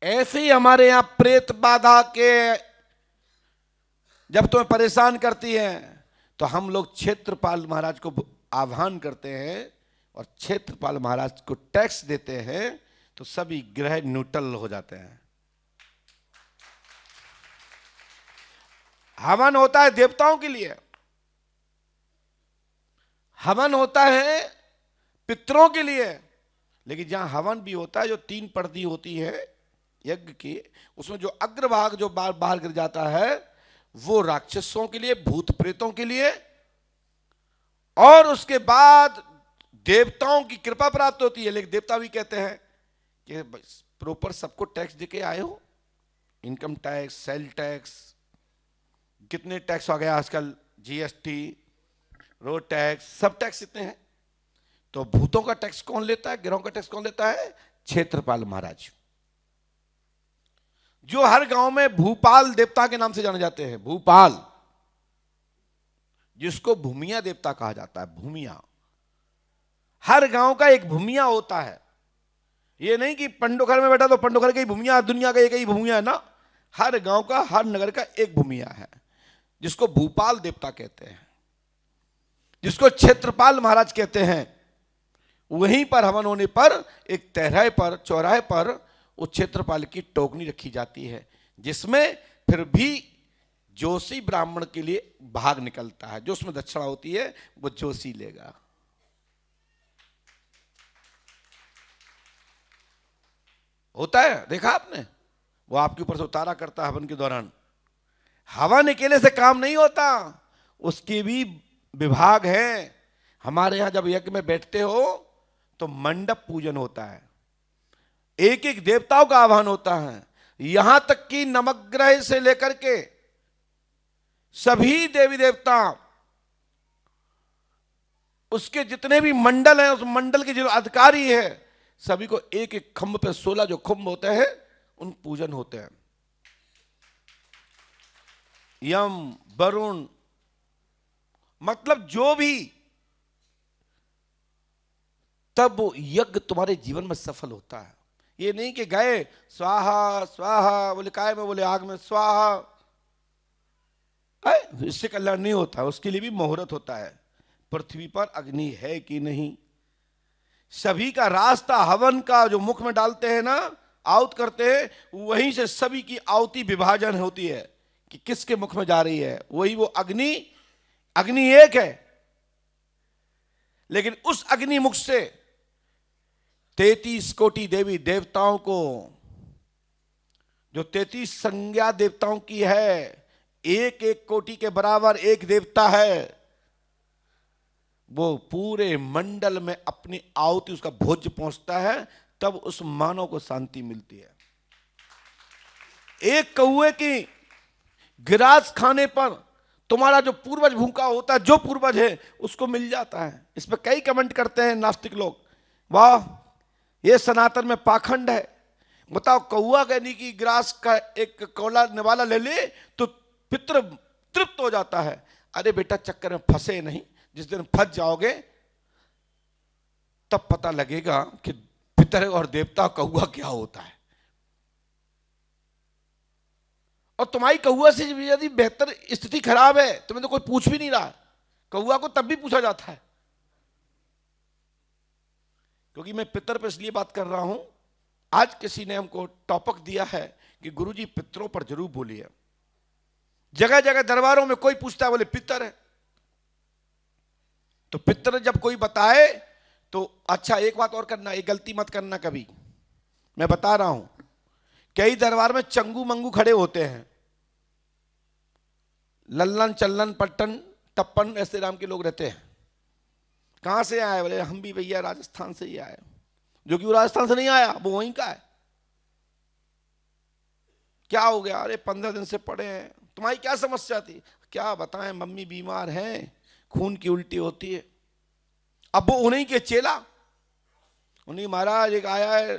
ऐसे ही हमारे यहां प्रेत बाधा के जब तुम्हें परेशान करती है तो हम लोग क्षेत्रपाल महाराज को आह्वान करते हैं और क्षेत्रपाल महाराज को टैक्स देते हैं, तो सभी ग्रह न्यूट्रल हो जाते हैं। हवन होता है देवताओं के लिए, हवन होता है पितरों के लिए, लेकिन जहां हवन भी होता है, जो 3 परदी होती है यज्ञ की, उसमें जो अग्रभाग जो बाहर गिर जाता है वो राक्षसों के लिए, भूत प्रेतों के लिए, और उसके बाद देवताओं की कृपा प्राप्त होती है। लेकिन देवता भी कहते हैं कि प्रॉपर सबको टैक्स देके आए हो, इनकम टैक्स, सेल टैक्स, कितने टैक्स आ गया आजकल, जीएसटी, रोड टैक्स, सब टैक्स इतने हैं। तो भूतों का टैक्स कौन लेता है, ग्रहों का टैक्स कौन लेता है? क्षेत्रपाल महाराज, जो हर गांव में भूपाल देवता के नाम से जाने जाते हैं। भूपाल, जिसको भूमिया देवता कहा जाता है। भूमिया, हर गांव का एक भूमिया होता है। ये नहीं कि पंडोखर में बैठा तो पंडोखर की भूमिया, दुनिया का एक ही भूमिया है ना, हर गांव का, हर नगर का एक भूमिया है, जिसको भूपाल देवता कहते हैं, जिसको क्षेत्रपाल महाराज कहते हैं। वहीं पर हवन होने पर एक तेहराए पर, चौराहे पर उस क्षेत्रपाल की टोकनी रखी जाती है, जिसमें फिर भी जोशी ब्राह्मण के लिए भाग निकलता है। जो उसमें दक्षिणा होती है वो जोशी लेगा। होता है, देखा आपने, वो आपके ऊपर से उतारा करता है हवन के दौरान। हवन अकेले से काम नहीं होता, उसके भी विभाग हैं। हमारे यहां जब यज्ञ में बैठते हो तो मंडप पूजन होता है, एक एक देवताओं का आह्वान होता है, यहां तक कि नवग्रह से लेकर के सभी देवी देवता, उसके जितने भी मंडल हैं, उस मंडल के जो अधिकारी है, सभी को एक एक खंभ पे 16 जो खंभ होते हैं उन पूजन होते हैं। यम, वरुण, मतलब जो भी, तब वो यज्ञ तुम्हारे जीवन में सफल होता है। ये नहीं कि गए स्वाहा स्वाहा, बोले काय में, बोले आग में स्वाहा, इससे कल्याण नहीं होता। उसके लिए भी मुहूर्त होता है। पृथ्वी पर अग्नि है कि नहीं, सभी का रास्ता हवन का जो मुख में डालते हैं ना, आहुत करते हैं, वहीं से सभी की आहुति विभाजन होती है कि किसके मुख में जा रही है। वही वो अग्नि, अग्नि एक है, लेकिन उस अग्नि मुख से 33 कोटि देवी देवताओं को, जो 33 संज्ञा देवताओं की है, एक एक कोटि के बराबर एक देवता है, वो पूरे मंडल में अपनी आहुति, उसका भोज्य पहुंचता है, तब उस मानव को शांति मिलती है। एक कौए की गिरास खाने पर तुम्हारा जो पूर्वज भूखा होता है, जो पूर्वज है, उसको मिल जाता है। इस पर कई कमेंट करते हैं नास्तिक लोग, वाह ये सनातन में पाखंड है। बताओ, कौआ कहने की गिरास का एक कौला निवाला ले ले तो पितृ तृप्त हो जाता है। अरे बेटा, चक्कर में फंसे नहीं, जिस दिन फंस जाओगे तब पता लगेगा कि पितर और देवता कौआ क्या होता है। और तुम्हारी कौआ से यदि बेहतर स्थिति खराब है, तुम्हें तो कोई पूछ भी नहीं रहा, कौआ को तब भी पूछा जाता है। क्योंकि मैं पितर पर इसलिए बात कर रहा हूं, आज किसी ने हमको टॉपिक दिया है कि गुरुजी पितरों पर जरूर बोलिए। जगह जगह दरबारों में कोई पूछता है, बोले पितर है, तो पितर जब कोई बताए तो अच्छा। एक बात और करना, एक गलती मत करना कभी, मैं बता रहा हूं, कई दरबार में चंगू मंगू खड़े होते हैं, लल्लन चल्लन पट्टन टप्पन ऐसे नाम के लोग रहते हैं। कहां से आए? बोले हम भी भैया राजस्थान से ही आए। जो कि वो राजस्थान से नहीं आया, वो वहीं का है। क्या हो गया? अरे 15 दिन से पड़े हैं। तुम्हारी क्या समस्या थी? क्या बताएं, मम्मी बीमार हैं, खून की उल्टी होती है। अब वो उन्हीं के चेला, उन्हीं महाराज एक आया है,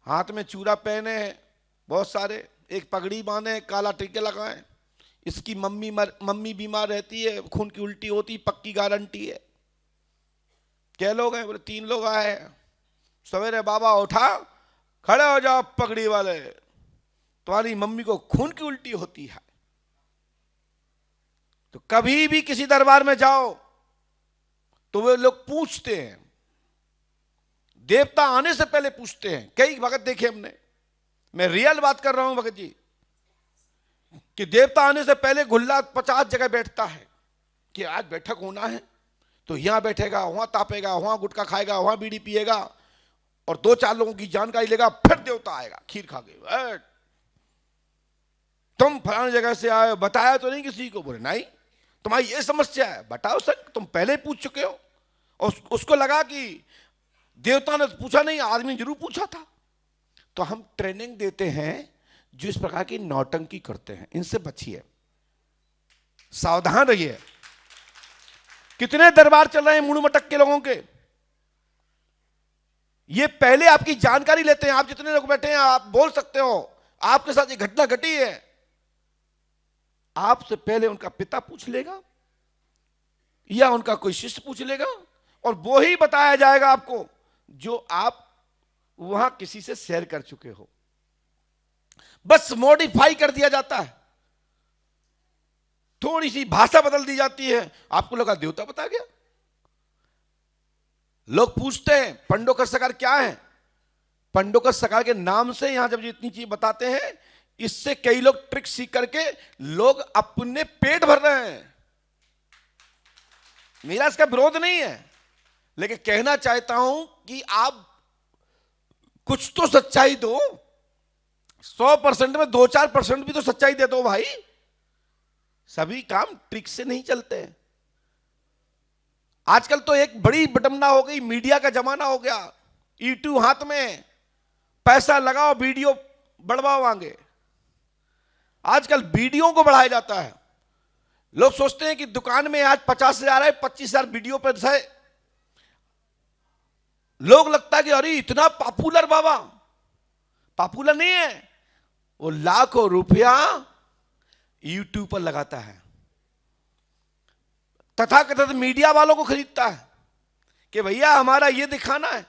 हाथ में चूड़ा पहने हैं बहुत सारे, एक पगड़ी बांधे, काला टीके लगाए, इसकी मम्मी बीमार रहती है, खून की उल्टी होती, पक्की गारंटी है। क्या लोग हैं? बोले 3 लोग आए हैं। सवेरे बाबा उठा, खड़े हो जाओ पगड़ी वाले, तुम्हारी मम्मी को खून की उल्टी होती है। तो कभी भी किसी दरबार में जाओ तो वे लोग पूछते हैं, देवता आने से पहले पूछते हैं। कई भगत देखे हमने, मैं रियल बात कर रहा हूं भगत जी, कि देवता आने से पहले गुल्ला 50 जगह बैठता है कि आज बैठक होना है, तो यहां बैठेगा, वहां तापेगा, वहां गुटखा खाएगा, वहां बीड़ी पिएगा और 2-4 लोगों की जानकारी लेगा, फिर देवता आएगा खीर खा के। तुम फलानी जगह से आए, बताया तो नहीं किसी को? बोले नहीं, तुम्हारी ये समस्या है, बताओ सर, तुम पहले पूछ चुके हो। और उसको लगा कि देवता ने पूछा नहीं, आदमी जरूर पूछा था। तो हम ट्रेनिंग देते हैं जो इस प्रकार की नौटंकी करते हैं, इनसे बचिए, सावधान रहिए। कितने दरबार चल रहे हैं मुड़ मटक के लोगों के, ये पहले आपकी जानकारी लेते हैं। आप जितने लोग बैठे हैं आप बोल सकते हो आपके साथ ये घटना घटी है, आपसे पहले उनका पिता पूछ लेगा या उनका कोई शिष्य पूछ लेगा, और वो ही बताया जाएगा आपको जो आप वहां किसी से शेयर कर चुके हो। बस मॉडिफाई कर दिया जाता है, थोड़ी सी भाषा बदल दी जाती है, आपको लगा देवता बता गया। लोग पूछते हैं पंडोकर सरकार क्या है, पंडोकर सरकार के नाम से यहां जब इतनी चीज बताते हैं, इससे कई लोग ट्रिक सीख करके लोग अपने पेट भर रहे हैं। मेरा इसका विरोध नहीं है, लेकिन कहना चाहता हूं कि आप कुछ तो सच्चाई दो। 100% में 2-4% भी तो सच्चाई दे दो भाई। सभी काम ट्रिक से नहीं चलते। आजकल तो एक बड़ी विडंबना हो गई, मीडिया का जमाना हो गया। यूट्यूब हाथ में, पैसा लगाओ वीडियो बढ़वाओ आगे। आजकल वीडियो को बढ़ाया जाता है। लोग सोचते हैं कि दुकान में आज 50,000 है, 25,000 वीडियो पर है। लोग लगता है कि अरे इतना पॉपुलर बाबा, पॉपुलर नहीं है, वो लाखों रुपया यूट्यूब पर लगाता है, तथाकथित मीडिया वालों को खरीदता है कि भैया हमारा ये दिखाना है।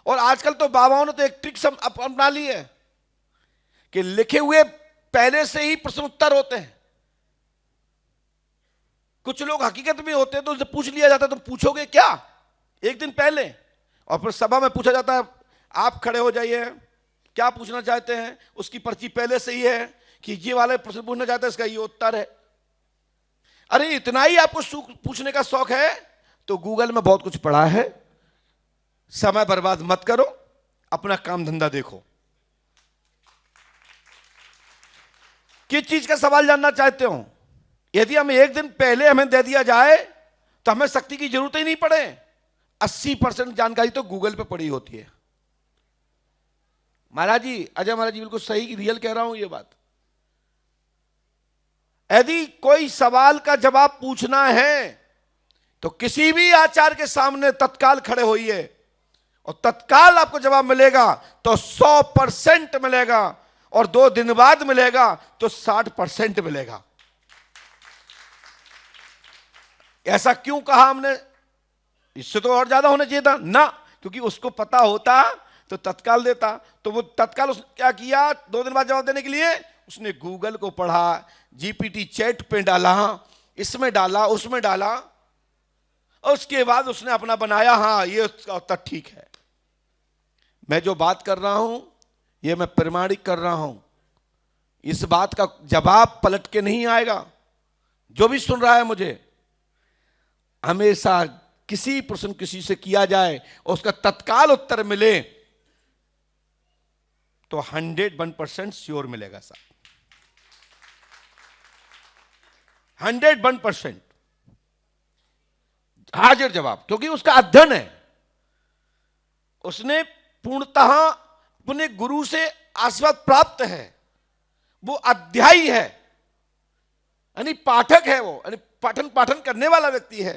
और आजकल तो बाबाओं ने तो एक ट्रिक अपना ली है कि लिखे हुए पहले से ही प्रश्न उत्तर होते हैं। कुछ लोग हकीकत में होते हैं तो उनसे पूछ लिया जाता है तुम पूछोगे क्या, एक दिन पहले, और फिर सभा में पूछा जाता है आप खड़े हो जाइए, क्या पूछना चाहते हैं। उसकी पर्ची पहले से ही है कि ये वाले प्रश्न पूछना चाहते हैं, इसका ये उत्तर है। अरे इतना ही आपको पूछने का शौक है तो गूगल में बहुत कुछ पढ़ा है, समय बर्बाद मत करो, अपना काम धंधा देखो। किस चीज का सवाल जानना चाहते हो? यदि हमें एक दिन पहले हमें दे दिया जाए तो हमें शक्ति की जरूरत ही नहीं पड़े। 80% जानकारी तो गूगल पे पड़ी होती है। महाराज जी, अजय महाराज जी बिल्कुल सही रियल कह रहा हूं ये बात। यदि कोई सवाल का जवाब पूछना है तो किसी भी आचार्य के सामने तत्काल खड़े होइए और तत्काल आपको जवाब मिलेगा तो 100% मिलेगा, और 2 दिन बाद मिलेगा तो 60% मिलेगा। ऐसा क्यों कहा हमने? इससे तो और ज्यादा होना चाहिए था ना, क्योंकि उसको पता होता तो तत्काल देता। तो वो तत्काल उसने क्या किया, 2 दिन बाद जवाब देने के लिए उसने गूगल को पढ़ा, जीपीटी चैट पे डाला, इसमें डाला, उसमें डाला, और उसके बाद उसने अपना बनाया। हाँ, ये उसका उत्तर ठीक है। मैं जो बात कर रहा हूं ये मैं प्रमाणिक कर रहा हूं। इस बात का जवाब पलट के नहीं आएगा। जो भी सुन रहा है मुझे, हमेशा किसी प्रश्न किसी से किया जाए और उसका तत्काल उत्तर मिले तो 101% श्योर मिलेगा साहब, 101% हाजिर जवाब, क्योंकि उसका अध्ययन है। उसने पूर्णतः अपने गुरु से आशीर्वाद प्राप्त है। वो अध्यायी है, यानी पाठक है, वो यानी पाठन करने वाला व्यक्ति है।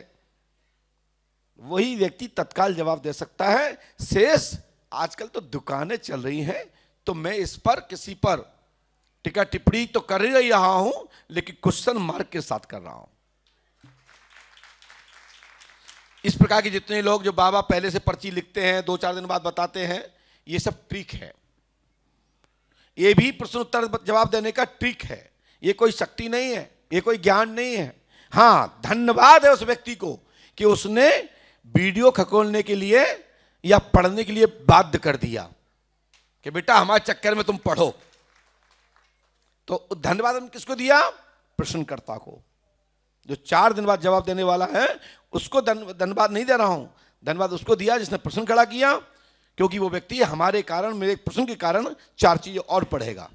वही व्यक्ति तत्काल जवाब दे सकता है। शेष आजकल तो दुकानें चल रही हैं, तो मैं इस पर किसी पर टीका टिप्पणी तो कर ही रहा हूं, लेकिन क्वेश्चन मार्क के साथ कर रहा हूं। इस प्रकार के जितने लोग जो बाबा पहले से पर्ची लिखते हैं, 2-4 दिन बाद बताते हैं, ये सब ट्रिक है, ये भी प्रश्न उत्तर जवाब देने का ट्रिक है, ये कोई शक्ति नहीं है, ये कोई ज्ञान नहीं है। हाँ, धन्यवाद है उस व्यक्ति को कि उसने वीडियो खकोलने के लिए या पढ़ने के लिए बाध्य कर दिया कि बेटा हमारे चक्कर में तुम पढ़ो। तो धन्यवाद हम किसको दिया? प्रश्नकर्ता को। जो 4 दिन बाद जवाब देने वाला है उसको धन्यवाद नहीं दे रहा हूं, धन्यवाद उसको दिया जिसने प्रश्न खड़ा किया, क्योंकि वो व्यक्ति हमारे कारण, मेरे प्रश्न के कारण 4 चीजें और पढ़ेगा।